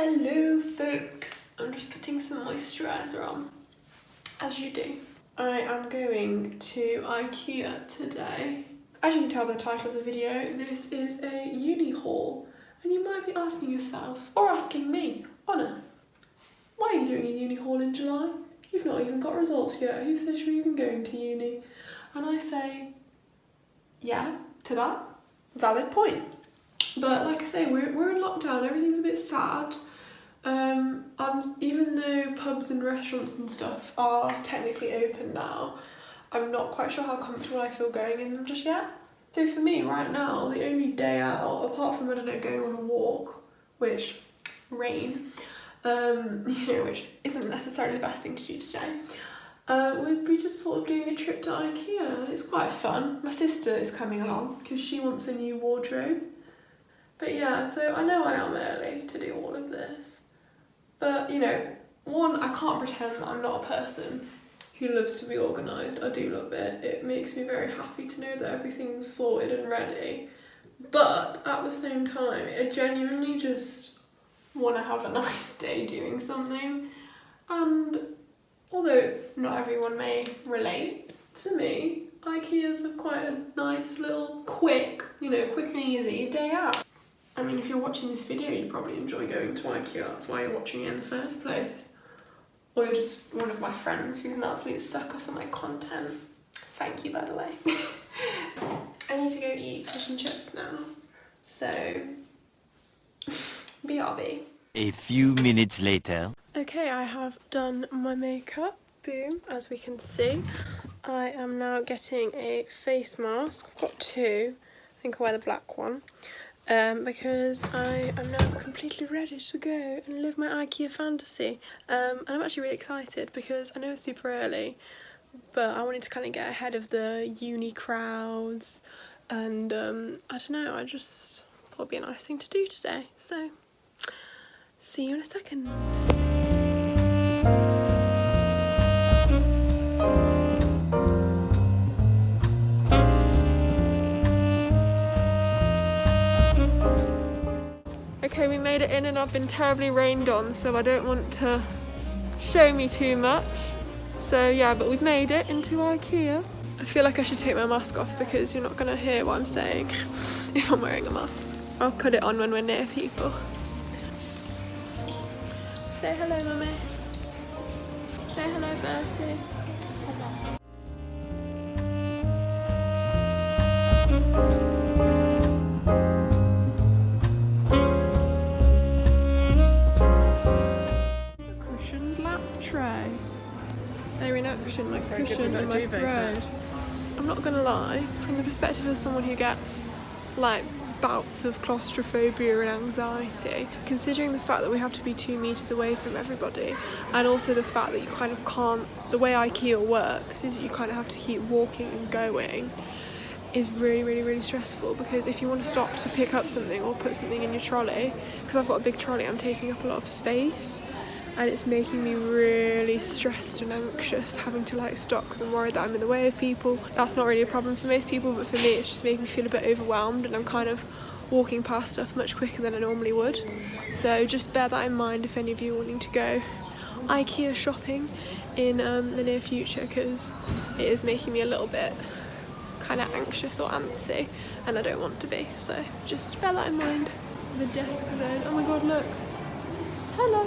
Hello folks, I'm just putting some moisturiser on, as you do. I am going to IKEA today. As you can tell by the title of the video, this is a uni haul. And you might be asking yourself, or asking me, Anna, why are you doing a uni haul in July? You've not even got results yet, who says you're even going to uni? And I say, yeah, to that, valid point. But like I say, we're in lockdown, everything's a bit sad. Even though pubs and restaurants and stuff are technically open now, I'm not quite sure how comfortable I feel going in them just yet. So for me right now, the only day out, apart from, I don't know, going on a walk, which, rain, which isn't necessarily the best thing to do today, would be just sort of doing a trip to IKEA. It's quite fun. My sister is coming along because she wants a new wardrobe. But yeah, so I know I am early to do all of this. But, one, I can't pretend that I'm not a person who loves to be organised. I do love it. It makes me very happy to know that everything's sorted and ready. But at the same time, I genuinely just want to have a nice day doing something. And although not everyone may relate to me, IKEA's quite a nice little quick and easy day out. I mean, if you're watching this video, you probably enjoy going to IKEA, that's why you're watching it in the first place. Or you're just one of my friends who's an absolute sucker for my content. Thank you, by the way. I need to go eat fish and chips now, so BRB. A few minutes later. Okay, I have done my makeup, boom, as we can see. I am now getting a face mask. I've got two, I think I'll wear the black one. Because I am now completely ready to go and live my IKEA fantasy. And I'm actually really excited because I know it's super early, but I wanted to kind of get ahead of the uni crowds, and I don't know, I just thought it'd be a nice thing to do today. So, see you in a second. Okay, we made it in and I've been terribly rained on, so I don't want to show me too much. So yeah, but we've made it into IKEA. I feel like I should take my mask off because you're not going to hear what I'm saying if I'm wearing a mask. I'll put it on when we're near people. Say hello, Mummy. Say hello, Bertie. They're in action, my cushion and my throw. I'm not gonna lie, from the perspective of someone who gets like bouts of claustrophobia and anxiety, considering the fact that we have to be 2 meters away from everybody, and also the fact that you kind of can't, the way IKEA works is that you kind of have to keep walking and going, is really stressful, because if you want to stop to pick up something or put something in your trolley, because I've got a big trolley, I'm taking up a lot of space. And it's making me really stressed and anxious having to like stop because I'm worried that I'm in the way of people. That's not really a problem for most people, but for me it's just making me feel a bit overwhelmed, and I'm kind of walking past stuff much quicker than I normally would. So just bear that in mind if any of you are wanting to go IKEA shopping in the near future, because it is making me a little bit kind of anxious or antsy, and I don't want to be. So just bear that in mind. The desk zone. Oh my god, look. Hello.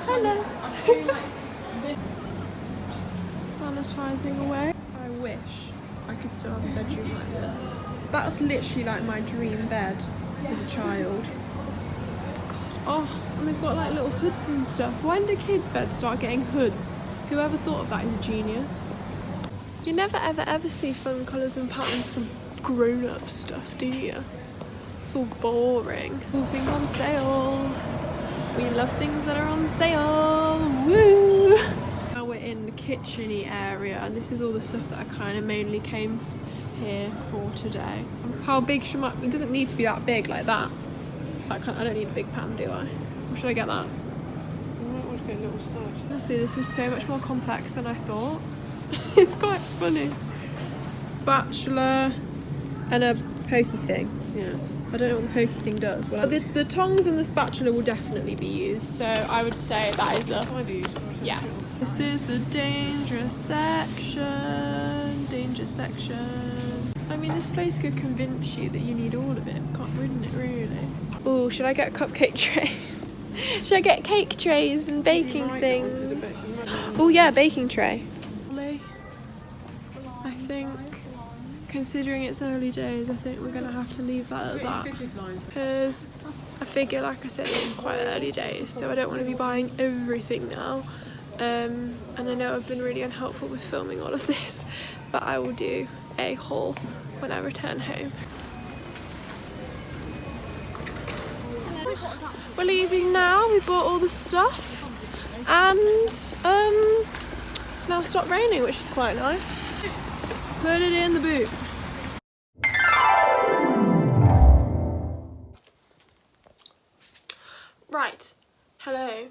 Hello. Just sanitising away. I wish I could still have a bedroom like this. That's literally like my dream bed as a child. God, oh, and they've got like little hoods and stuff. When do kids' beds start getting hoods? Whoever thought of that is a genius. You never ever see fun colours and patterns for grown-up stuff, do you? It's all boring. Nothing on sale. We love things that are on sale, woo! Now we're in the kitchen-y area, and this is all the stuff that I kind of mainly came here for today. How big should my, it doesn't need to be that big like that. I don't need a big pan, do I? Or should I get that? I might want to get a little size. Honestly, this is so much more complex than I thought. It's quite funny. Spatula and a pokey thing, yeah. I don't know what the pokey thing does. But the tongs and the spatula will definitely be used, so I would say that is a yes. This is the dangerous section. Danger section. I mean, this place could convince you that you need all of it, wouldn't it, really? Oh, should I get cupcake trays? Should I get cake trays and baking things? Oh yeah, baking tray. I think, considering it's early days, I think we're gonna have to leave that at that. Because I figure, like I said, it's quite early days, so I don't want to be buying everything now. And I know I've been really unhelpful with filming all of this, but I will do a haul when I return home. We're leaving now. We bought all the stuff, and it's now stopped raining, which is quite nice. Put it in the boot. Right, hello.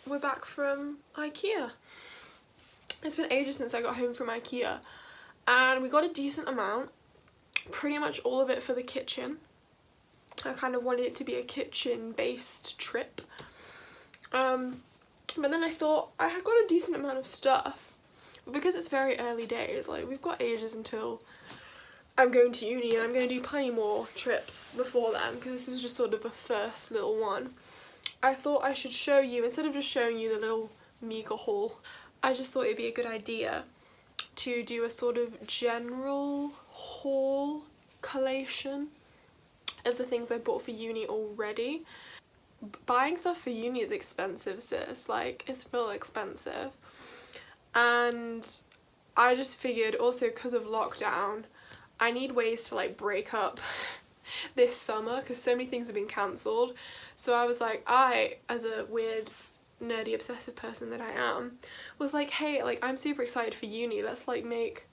We're back from IKEA. It's been ages since I got home from IKEA, and we got a decent amount, pretty much all of it for the kitchen. I kind of wanted it to be a kitchen based trip, but then I thought I had got a decent amount of stuff, but because it's very early days, like we've got ages until I'm going to uni, and I'm going to do plenty more trips before then, because this was just sort of a first little one. I thought I should show you, instead of just showing you the little meager haul, I just thought it'd be a good idea to do a sort of general haul collation of the things I bought for uni already. Buying stuff for uni is expensive, sis, like it's real expensive, and I just figured also because of lockdown I need ways to like break up this summer because so many things have been cancelled. So I was like, I, as a weird nerdy obsessive person that I am, was like, hey, like I'm super excited for uni, let's like make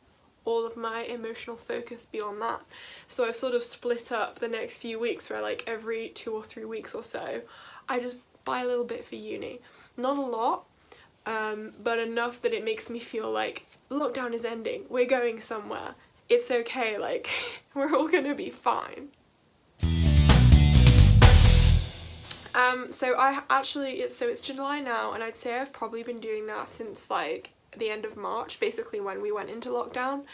all of my emotional focus be on that. So I've sort of split up the next few weeks where like every 2 or 3 weeks or so I just buy a little bit for uni. Not a lot, but enough that it makes me feel like lockdown is ending, we're going somewhere, it's okay, like we're all gonna be fine. So I actually, it's July now, and I'd say I've probably been doing that since like the end of March, basically when we went into lockdown.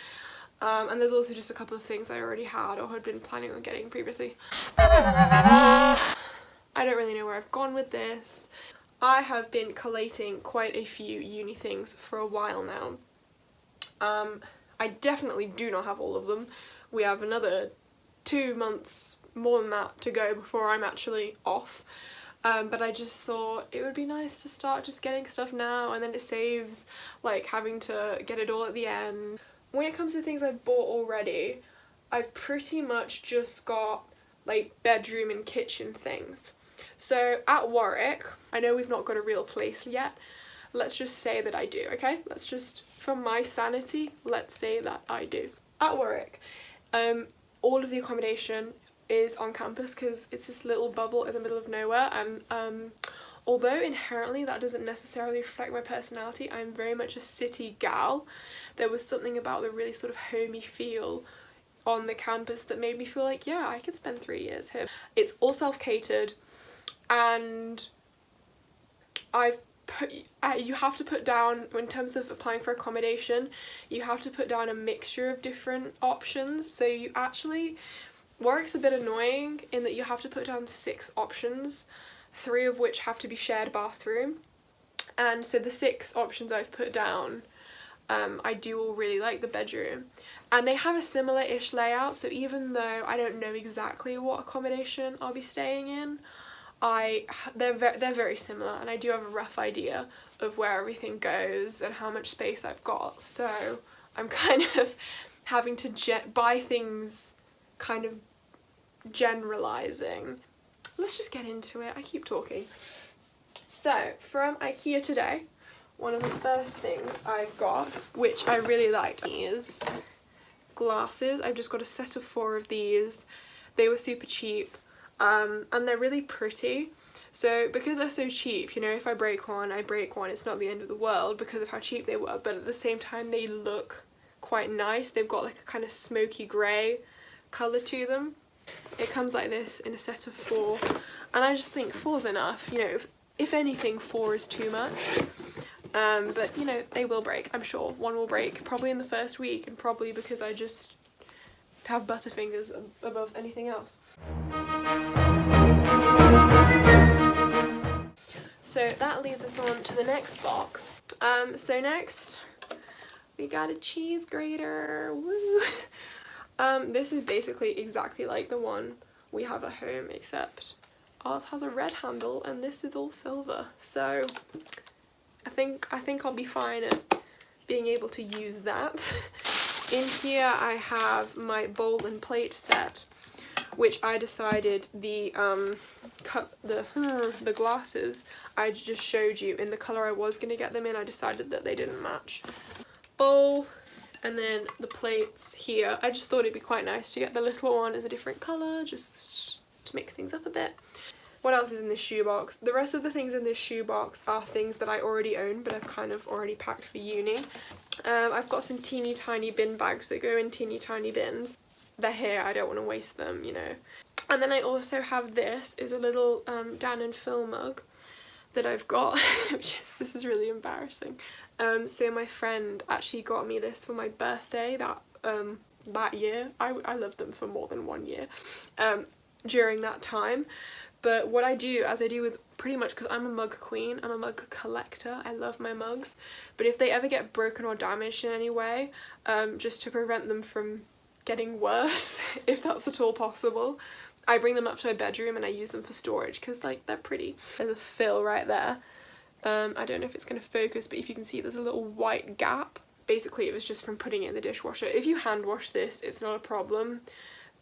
And there's also just a couple of things I already had or had been planning on getting previously. I don't really know where I've gone with this. I have been collating quite a few uni things for a while now. I definitely do not have all of them. We have another 2 months, more than that, to go before I'm actually off. But I just thought it would be nice to start just getting stuff now, and then it saves like having to get it all at the end. When it comes to things I've bought already, I've pretty much just got like bedroom and kitchen things. So at Warwick, I know we've not got a real place yet, let's just say that I do, okay? Let's just, for my sanity, let's say that I do. At Warwick, all of the accommodation is on campus because it's this little bubble in the middle of nowhere, and although inherently that doesn't necessarily reflect my personality, I'm very much a city gal, there was something about the really sort of homey feel on the campus that made me feel like, yeah, I could spend 3 years here. It's all self-catered, and you have to put down, in terms of applying for accommodation, you have to put down a mixture of different options. So you actually, Warwick's a bit annoying in that you have to put down 6 options, 3 of which have to be shared bathroom. And so the 6 options I've put down, I do all really like the bedroom. And they have a similar-ish layout, so even though I don't know exactly what accommodation I'll be staying in, they're very similar, and I do have a rough idea of where everything goes and how much space I've got. So I'm kind of having to buy things kind of generalizing. Let's just get into it. I keep talking. So from IKEA today, one of the first things I've got, which I really liked, is glasses. I've just got a set of 4 of these. They were super cheap, and they're really pretty. So because they're so cheap, you know, if I break one, I break one. It's not the end of the world because of how cheap they were, but at the same time they look quite nice. They've got like a kind of smoky grey colour to them. It comes like this in a set of 4, and I just think 4's enough. You know, if anything, 4 is too much. But you know, they will break, I'm sure. One will break probably in the first week, and probably because I just have butterfingers above anything else. So that leads us on to the next box. So next we got a cheese grater. Woo! This is basically exactly like the one we have at home, except ours has a red handle and this is all silver. So I think I'll be fine at being able to use that. In here I have my bowl and plate set, which I decided the glasses I just showed you in the colour I was going to get them in, I decided that they didn't match. Bowl, and then the plates here. I just thought it'd be quite nice to get the little one as a different colour, just to mix things up a bit. What else is in this shoebox? The rest of the things in this shoebox are things that I already own, but I've kind of already packed for uni. I've got some teeny tiny bin bags that go in teeny tiny bins. They're here, I don't want to waste them, you know. And then I also have this, is a little Dan and Phil mug that I've got, this is really embarrassing. So my friend actually got me this for my birthday that year. I loved them for more than 1 year during that time. But what I do, as I do with pretty much, because I'm a mug queen, I'm a mug collector, I love my mugs, but if they ever get broken or damaged in any way, just to prevent them from getting worse, if that's at all possible, I bring them up to my bedroom and I use them for storage, because like they're pretty. There's a fill right there. I don't know if it's going to focus, but if you can see there's a little white gap. Basically it was just from putting it in the dishwasher. If you hand wash this, it's not a problem,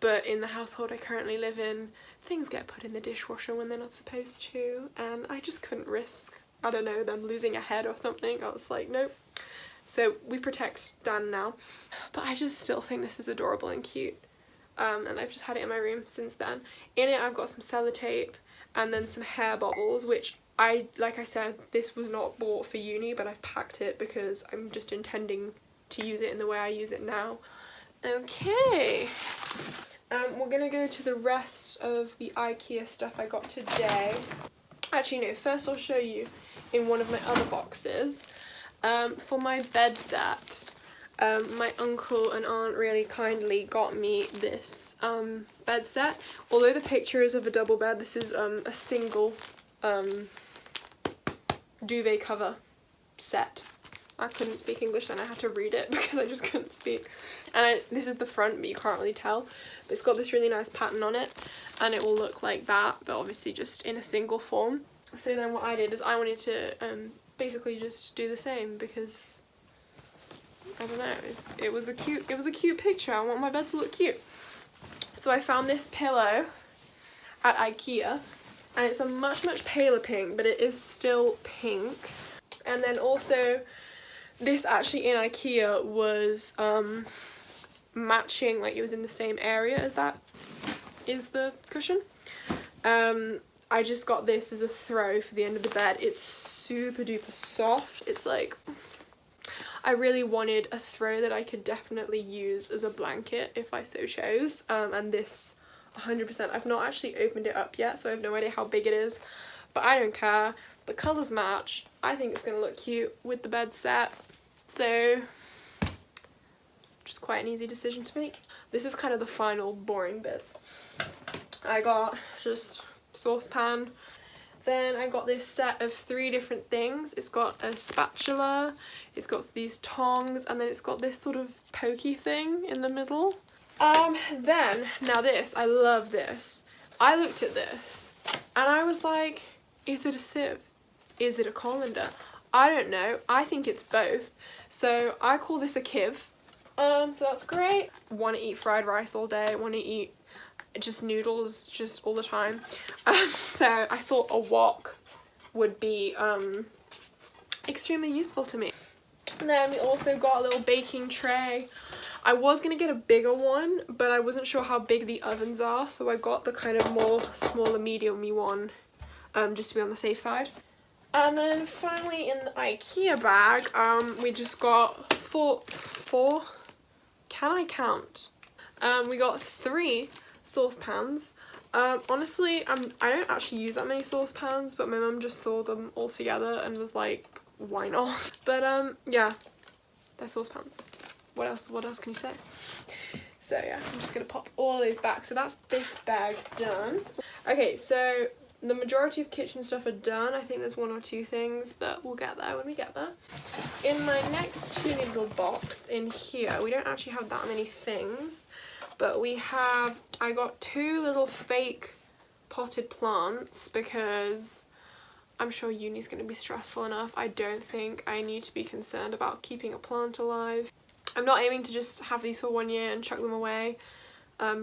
but in the household I currently live in, things get put in the dishwasher when they're not supposed to, and I just couldn't risk, I don't know, them losing a head or something. I was like, nope. So we protect Dan now. But I just still think this is adorable and cute. And I've just had it in my room since then. In it I've got some sellotape and then some hair bobbles, which like I said, this was not bought for uni, but I've packed it because I'm just intending to use it in the way I use it now. Okay. We're gonna go to the rest of the IKEA stuff I got today. Actually no, first I'll show you in one of my other boxes. For my bed set, my uncle and aunt really kindly got me this bed set. Although the picture is of a double bed, this is a single duvet cover set. I couldn't speak English then, I had to read it because I just couldn't speak. And this is the front, but you can't really tell. But it's got this really nice pattern on it, and it will look like that, but obviously just in a single form. So then what I did is I wanted to basically just do the same, because I don't know, it was a cute picture. I want my bed to look cute. So I found this pillow at IKEA, and it's a much paler pink, but it is still pink. And then also this actually in IKEA was matching, like it was in the same area as that is the cushion. I just got this as a throw for the end of the bed. It's super duper soft. It's like, I really wanted a throw that I could definitely use as a blanket if I so chose, and this 100%. I've not actually opened it up yet, so I have no idea how big it is, but I don't care. The colours match. I think it's going to look cute with the bed set, so it's just quite an easy decision to make. This is kind of the final boring bits. I got just saucepan. Then I got this set of 3 different things. It's got a spatula, it's got these tongs, and then it's got this sort of pokey thing in the middle. Then, now this, I love this. I looked at this and I was like, is it a sieve? Is it a colander? I don't know. I think it's both. So I call this a kiv. So that's great. Want to eat fried rice all day, want to eat just noodles just all the time. So I thought a wok would be extremely useful to me. And then we also got a little baking tray. I was going to get a bigger one, but I wasn't sure how big the ovens are, so I got the kind of more smaller medium-y one, just to be on the safe side. And then finally in the IKEA bag, we just got four, can I count? We got 3 saucepans. Honestly, I don't actually use that many saucepans, but my mum just saw them all together and was like, why not? But yeah, they're saucepans. What else can you say? So yeah, I'm just gonna pop all of these back. So that's this bag done. Okay, so the majority of kitchen stuff are done. I think there's one or two things that we'll get there when we get there. In my next teeny little box in here, we don't actually have that many things, but I got 2 little fake potted plants because I'm sure uni's going to be stressful enough. I don't think I need to be concerned about keeping a plant alive. I'm not aiming to just have these for 1 year and chuck them away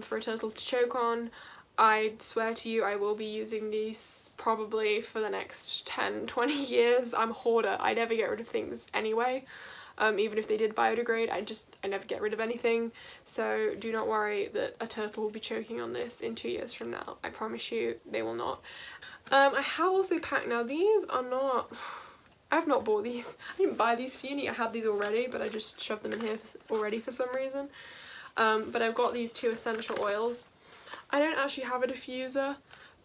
for a turtle to choke on. I swear to you, I will be using these probably for the next 10-20 years. I'm a hoarder. I never get rid of things anyway. Even if they did biodegrade, I never get rid of anything. So do not worry that a turtle will be choking on this in 2 years from now. I promise you, they will not. I have also packed, now these are not, I've not bought these. I didn't buy these for uni, I had these already, but I just shoved them in here already for some reason. But I've got these 2 essential oils. I don't actually have a diffuser,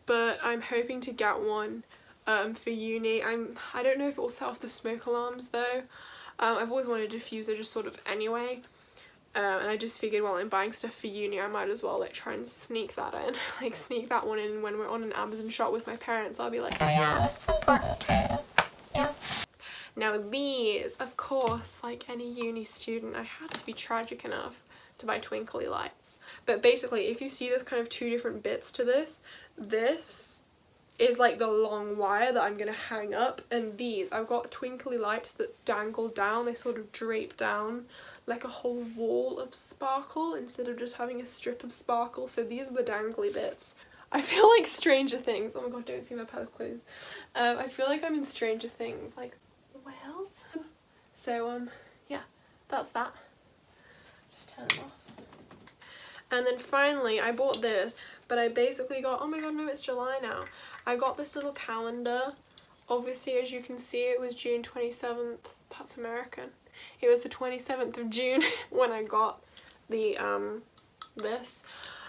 but I'm hoping to get one for uni. I don't know if it will set off the smoke alarms though. I've always wanted a diffuser just sort of anyway. And I just figured while I'm buying stuff for uni, I might as well like try and sneak that in. Like sneak that one in when we're on an Amazon shop with my parents. I'll be like, oh yeah, this is important. Yeah. Now these, of course, like any uni student, I had to be tragic enough to buy twinkly lights. But basically, if you see there's kind of 2 different bits to this is like the long wire that I'm gonna hang up, and these, I've got twinkly lights that dangle down, they sort of drape down like a whole wall of sparkle instead of just having a strip of sparkle. So these are the dangly bits. I feel like Stranger Things. Oh my god, don't see my palette clothes. I feel like I'm in Stranger Things, like, well. So yeah, that's that. Just turn it off. And then finally, I bought this, but I basically got, oh my god, no, it's July now. I got this little calendar. Obviously, as you can see, it was June 27th. That's American. It was the 27th of June when I got the this.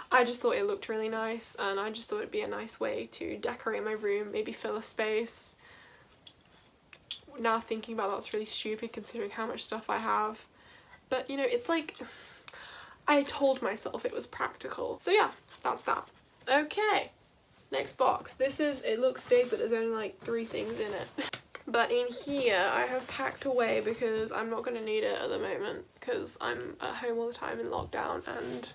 I just thought it looked really nice, and I just thought it'd be a nice way to decorate my room, maybe fill a space. Now thinking about that's really stupid considering how much stuff I have. But you know, it's like, I told myself it was practical. So yeah, that's that. Okay, next box. It looks big, but there's only like 3 things in it. But in here, I have packed away because I'm not going to need it at the moment because I'm at home all the time in lockdown, and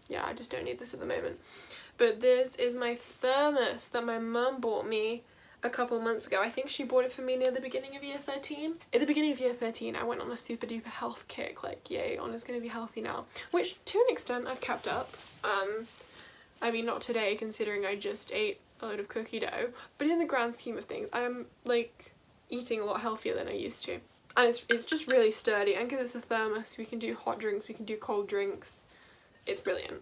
yeah, I just don't need this at the moment. But this is my thermos that my mum bought me a couple months ago. I think she bought it for me near the beginning of year 13. At the beginning of year 13, I went on a super duper health kick, like yay, Honna's gonna be healthy now, which to an extent I've kept up. I mean, not today considering I just ate a load of cookie dough, but in the grand scheme of things, I'm like eating a lot healthier than I used to. And it's just really sturdy, and because it's a thermos, we can do hot drinks, we can do cold drinks. It's brilliant.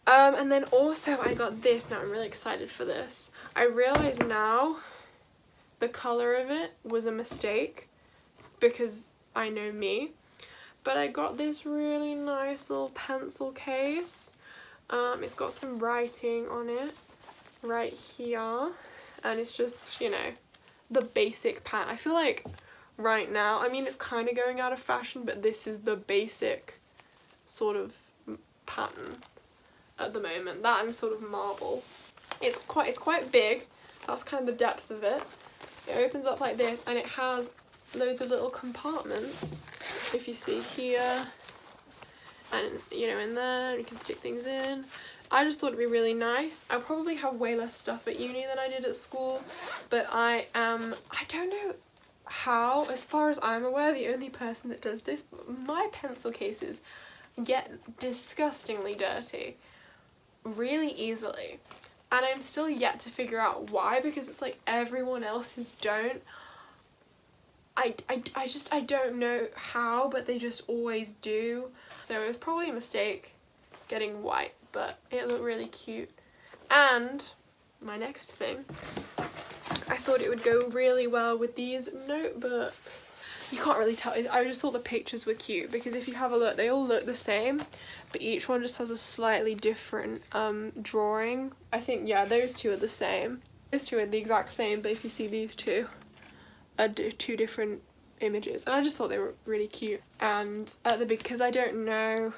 And then also I got this. Now I'm really excited for this. I realise now the colour of it was a mistake because I know me, but I got this really nice little pencil case. It's got some writing on it right here, and it's just, you know, the basic pattern. I feel like right now, I mean, it's kind of going out of fashion, but this is the basic sort of pattern at the moment. That and sort of marble. It's quite big. That's kind of the depth of it. It opens up like this, and it has loads of little compartments, if you see here, and you know, in there you can stick things in. I just thought it'd be really nice. I'll probably have way less stuff at uni than I did at school, but I don't know how, as far as I'm aware, the only person that does this. My pencil cases get disgustingly dirty really easily, and I'm still yet to figure out why, because it's like everyone else's don't. I don't know how, but they just always do. So it was probably a mistake getting white, but it looked really cute. And my next thing, I thought it would go really well with these notebooks. you can't really tell. I just thought the pictures were cute because if you have a look, they all look the same, but each one just has a slightly different drawing. I think, yeah, those two are the same. Those two are the exact same, but if you see these two are two different images, and I just thought they were really cute. And because I don't know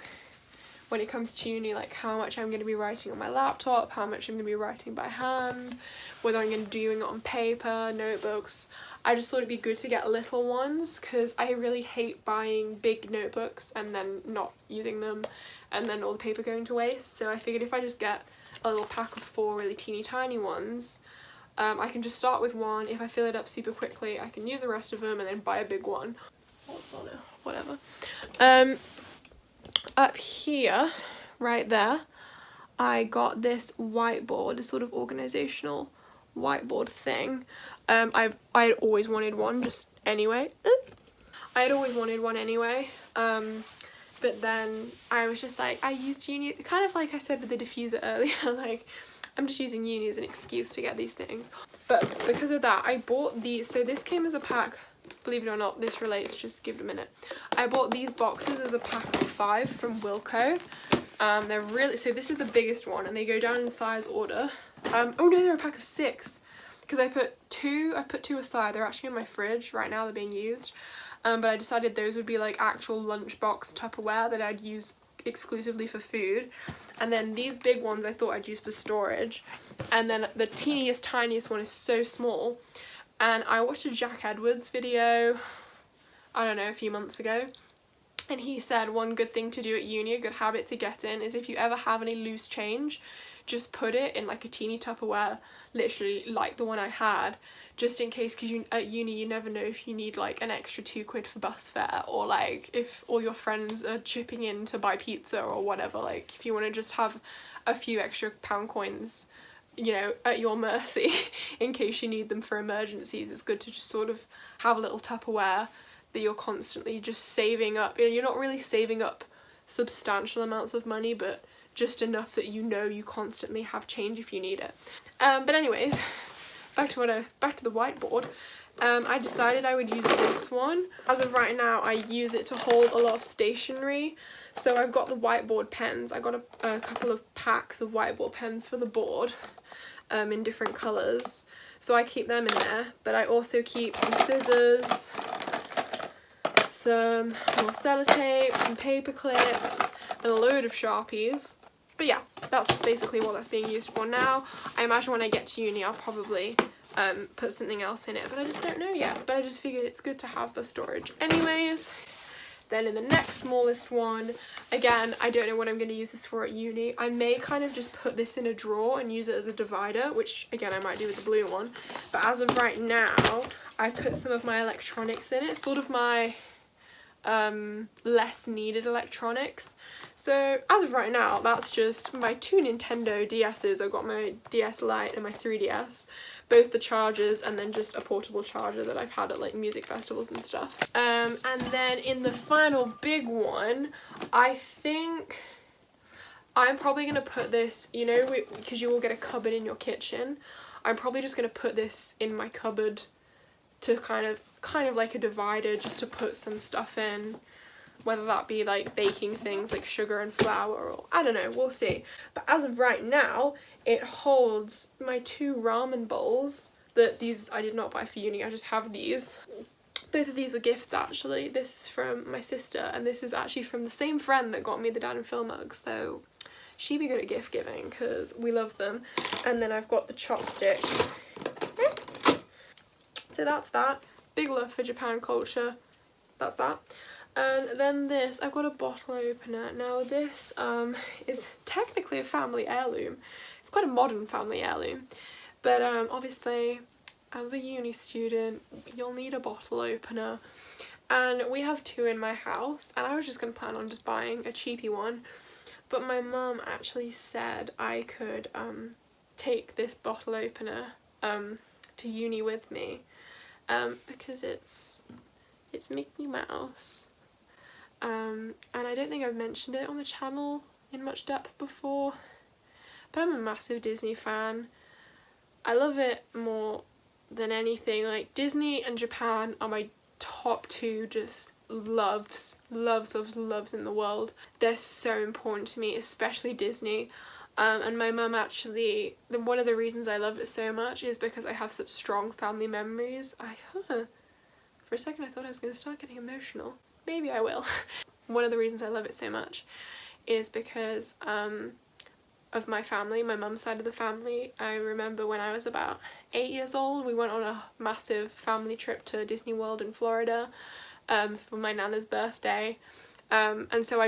when it comes to uni, like how much I'm going to be writing on my laptop, how much I'm going to be writing by hand, whether I'm going to be doing it on paper, notebooks. I just thought it'd be good to get little ones because I really hate buying big notebooks and then not using them and then all the paper going to waste. So I figured if I just get a little pack of 4 really teeny tiny ones, I can just start with one. If I fill it up super quickly, I can use the rest of them and then buy a big one. What's on it? Whatever. Up here, right there, I got this whiteboard, this sort of organizational whiteboard thing. I had always wanted one just anyway. I had always wanted one anyway. But then I was just like, I used uni, kind of like I said with the diffuser earlier, like I'm just using uni as an excuse to get these things. But because of that, I bought these. So this came as a pack. Believe it or not, this relates, just give it a minute. I bought these boxes as a pack of 5 from Wilko. They're really, so this is the biggest one and they go down in size order. Oh no, they're a pack of 6 because I put 2 aside. They're actually in my fridge right now, they're being used. But I decided those would be like actual lunchbox Tupperware that I'd use exclusively for food. And then these big ones I thought I'd use for storage. And then the teeniest, tiniest one is so small. And I watched a Jack Edwards video, I don't know, a few months ago, and he said one good thing to do at uni, a good habit to get in, is if you ever have any loose change, just put it in like a teeny Tupperware, literally like the one I had, just in case, because at uni you never know if you need like an extra £2 for bus fare, or like if all your friends are chipping in to buy pizza or whatever, like if you want to just have a few extra pound coins, you know, at your mercy in case you need them for emergencies. It's good to just sort of have a little Tupperware that you're constantly just saving up. You're not really saving up substantial amounts of money, but just enough that you know you constantly have change if you need it. But anyways, back to the whiteboard. I decided I would use this one. As of right now, I use it to hold a lot of stationery. So I've got the whiteboard pens. I got a couple of packs of whiteboard pens for the board. In different colours, so I keep them in there, but I also keep some scissors, some more sellotape, some paper clips, and a load of Sharpies. But yeah, that's basically what that's being used for now. I imagine when I get to uni I'll probably put something else in it, but I just don't know yet. But I just figured it's good to have the storage anyways. Then in the next smallest one, again, I don't know what I'm going to use this for at uni. I may kind of just put this in a drawer and use it as a divider, which again I might do with the blue one. But as of right now, I've put some of my electronics in it, sort of my less needed electronics. So as of right now, that's just my 2 Nintendo DS's. I've got my DS Lite and my 3DS, both the chargers, and then just a portable charger that I've had at like music festivals and stuff. And then in the final big one, I think I'm probably going to put this, you know, because you will get a cupboard in your kitchen, I'm probably just going to put this in my cupboard to kind of like a divider, just to put some stuff in, whether that be like baking things like sugar and flour, or I don't know, we'll see. But as of right now, it holds my 2 ramen bowls. That these I did not buy for uni, I just have these. Both of these were gifts actually. This is from my sister, and this is actually from the same friend that got me the Dan and Phil mugs, so she'd be good at gift giving because we love them. And then I've got the chopsticks. So that's that. Big love for Japan culture. That's that. And then this, I've got a bottle opener. Now this is technically a family heirloom. It's quite a modern family heirloom. But obviously, as a uni student, you'll need a bottle opener. And we have 2 in my house, and I was just going to plan on just buying a cheapy one. But my mum actually said I could take this bottle opener to uni with me. Because it's Mickey Mouse. And I don't think I've mentioned it on the channel in much depth before, but I'm a massive Disney fan. I love it more than anything. Like, Disney and Japan are my top 2 just loves in the world. They're so important to me, especially Disney. And my mum actually, one of the reasons I love it so much is because I have such strong family memories. For a second I thought I was going to start getting emotional. Maybe I will. One of the reasons I love it so much is because of my family, my mum's side of the family. I remember when I was about 8 years old, we went on a massive family trip to Disney World in Florida for my nana's birthday. And so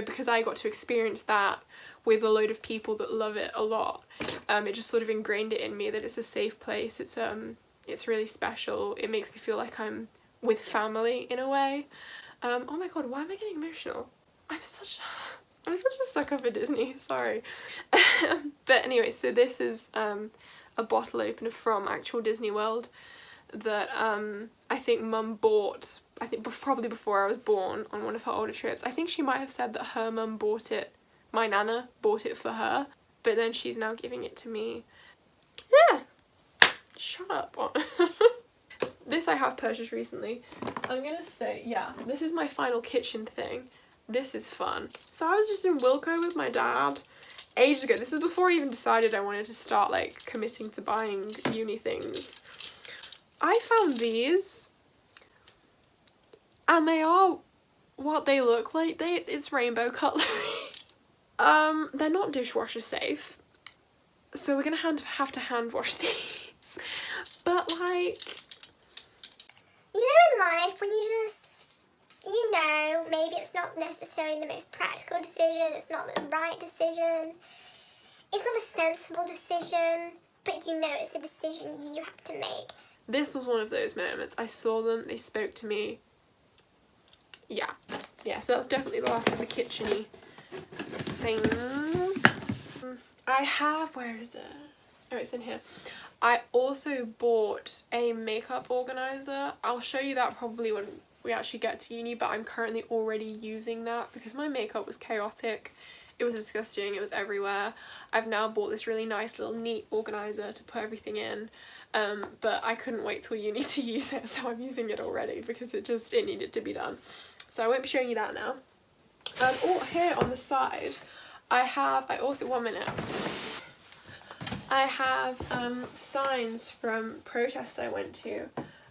because I got to experience that with a load of people that love it a lot, it just sort of ingrained it in me that it's a safe place. It's really special. It makes me feel like I'm with family in a way. Oh my god, why am I getting emotional? I'm such a sucker for Disney, sorry. But anyway, so this is a bottle opener from actual Disney World that I think Mum bought, probably before I was born, on one of her older trips. I think she might have said that her mum bought it, my nana bought it for her, but then she's now giving it to me. Yeah, shut up. This I have purchased recently. I'm gonna say, yeah, this is my final kitchen thing. This is fun. So I was just in Wilko with my dad ages ago. This is before I even decided I wanted to start like committing to buying uni things. I found these and they are what they look like. It's rainbow cutlery. They're not dishwasher safe, so we're gonna have to hand wash these. But like, you know, in life when maybe it's not necessarily the most practical decision, it's not the right decision, it's not a sensible decision, but it's a decision you have to make. This was one of those moments. I saw them, they spoke to me. Yeah, so that's definitely the last of the kitchen-y things. I have, where is it? Oh, it's in here. I also bought a makeup organizer. I'll show you that probably when we actually get to uni, but I'm currently already using that because my makeup was chaotic. It was disgusting, it was everywhere. I've now bought this really nice little neat organizer to put everything in, but I couldn't wait till uni to use it, so I'm using it already because it needed to be done. So I won't be showing you that now. Oh, here on the side, I have signs from protests I went to.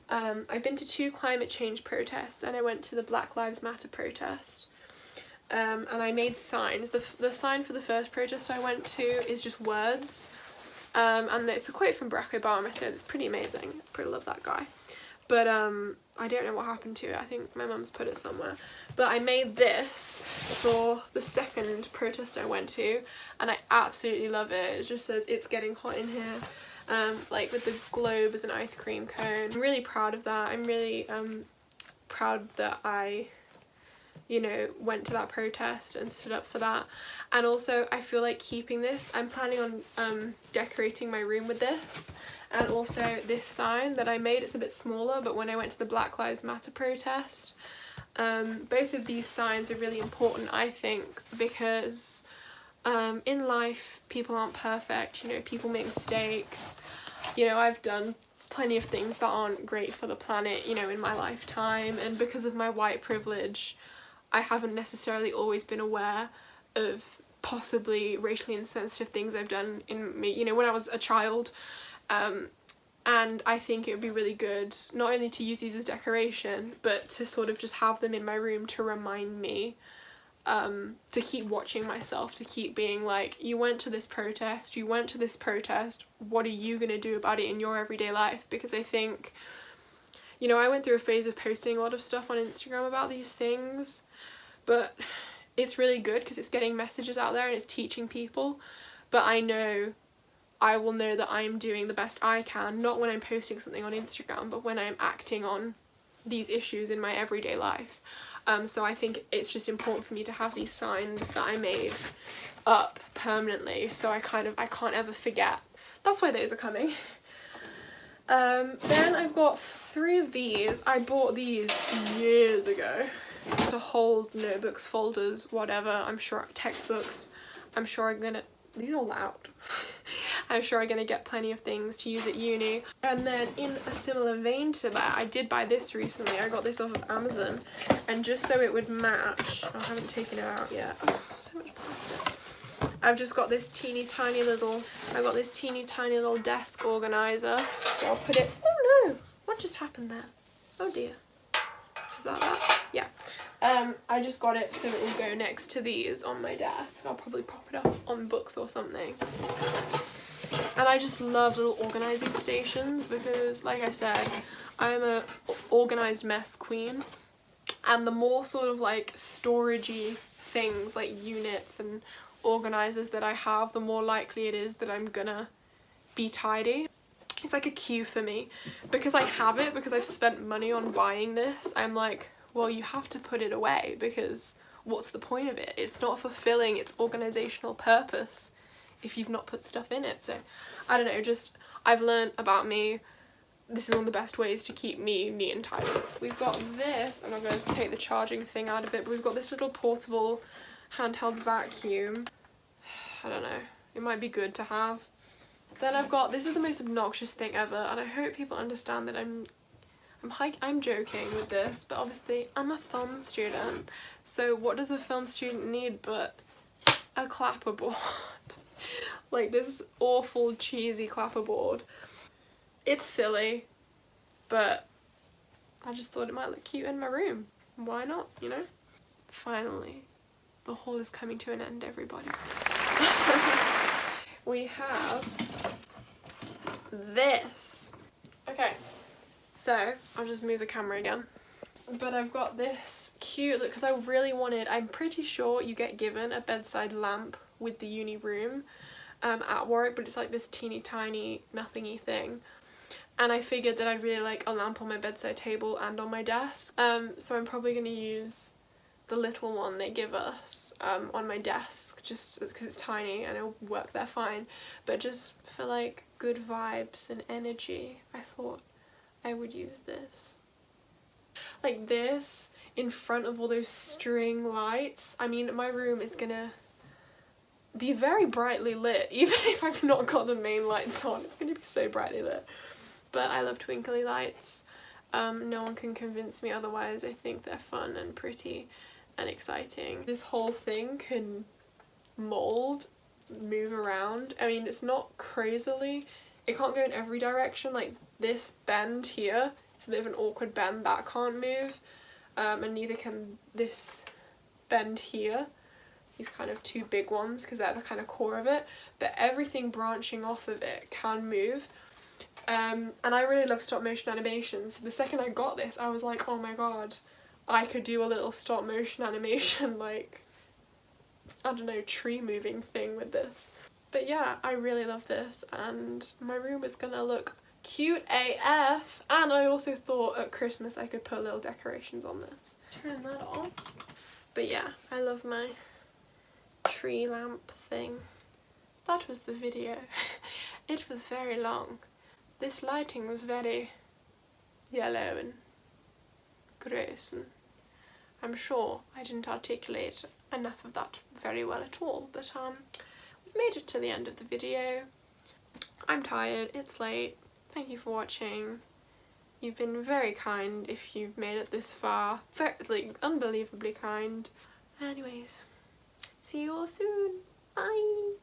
I've been to 2 climate change protests and I went to the Black Lives Matter protest. And I made signs. The sign for the first protest I went to is just words. And it's a quote from Barack Obama, so it's pretty amazing. I pretty love that guy. But I don't know what happened to it. I think my mum's put it somewhere. But I made this for the second protest I went to, and I absolutely love it. It just says, "It's getting hot in here," like with the globe as an ice cream cone. I'm really proud of that. I'm really proud that I went to that protest and stood up for that. And also I feel like keeping this. I'm planning on decorating my room with this. And also this sign that I made, it's a bit smaller, but when I went to the Black Lives Matter protest, both of these signs are really important, I think, because in life people aren't perfect, people make mistakes. I've done plenty of things that aren't great for the planet, in my lifetime, and because of my white privilege, I haven't necessarily always been aware of possibly racially insensitive things I've done when I was a child. And I think it would be really good not only to use these as decoration, but to sort of just have them in my room to remind me, to keep watching myself, to keep being like, you went to this protest, what are you gonna do about it in your everyday life? Because I think, I went through a phase of posting a lot of stuff on Instagram about these things, but it's really good because it's getting messages out there and it's teaching people. But I will know that I'm doing the best I can, not when I'm posting something on Instagram, but when I'm acting on these issues in my everyday life. So I think it's just important for me to have these signs that I made up permanently, so I can't ever forget. That's why those are coming. Then I've got 3 of these. I bought these years ago to hold notebooks, folders, whatever. I'm sure textbooks. These are loud. I'm sure I'm gonna get plenty of things to use at uni. And then in a similar vein to that, I did buy this recently. I got this off of Amazon, and just so it would match, I haven't taken it out yet. Oh, so much plastic. I've just got this teeny tiny little desk organizer. So I'll put it, oh no, what just happened there? Oh dear. Is that? Yeah. I just got it so it will go next to these on my desk. I'll probably prop it up on books or something. And I just love little organizing stations because, like I said, I'm a organized mess queen. And the more sort of like storagey things like units and organizers that I have, the more likely it is that I'm gonna be tidy. It's like a cue for me. Because I have it, because I've spent money on buying this, I'm like, well, you have to put it away because what's the point of it? It's not fulfilling its organizational purpose if you've not put stuff in it. So I don't know, just I've learned about me, this is one of the best ways to keep me neat and tidy. We've got this, and I'm going to take the charging thing out of it, but we've got this little portable handheld vacuum. I don't know, it might be good to have. Then I've got, this is the most obnoxious thing ever, and I hope people understand that I'm joking with this, but obviously I'm a film student, so what does a film student need but a clapperboard? Like this awful cheesy clapperboard. It's silly, but I just thought it might look cute in my room. Why not, you know? Finally, the haul is coming to an end, everybody. We have this. Okay, so I'll just move the camera again. But I've got this cute, because I really wanted, I'm pretty sure you get given a bedside lamp with the uni room at Warwick, but it's like this teeny tiny nothingy thing. And I figured that I'd really like a lamp on my bedside table and on my desk. So I'm probably going to use the little one they give us on my desk, just because it's tiny and it'll work there fine. But just for like good vibes and energy, I thought I would use this. Like this in front of all those string lights. I mean, my room is gonna be very brightly lit, even if I've not got the main lights on. It's gonna be so brightly lit. But I love twinkly lights. No one can convince me otherwise. I think they're fun and pretty and exciting. This whole thing can mold, move around. I mean, it's not crazily, it can't go in every direction. Like this bend here, it's a bit of an awkward bend that can't move, and neither can this bend here. These kind of two big ones, because they're the kind of core of it, but everything branching off of it can move. And I really love stop motion animations. So the second I got this, I was like, oh my god, I could do a little stop motion animation, like, I don't know, tree moving thing with this. But yeah, I really love this, and my room is gonna look cute AF. And I also thought at Christmas I could put little decorations on this. Turn that off. But yeah, I love my tree lamp thing. That was the video. It was very long. This lighting was very yellow and gross, and I'm sure I didn't articulate enough of that very well at all, but we've made it to the end of the video. I'm tired, it's late. Thank you for watching. You've been very kind if you've made it this far. Very, like, unbelievably kind. Anyways, see you all soon. Bye!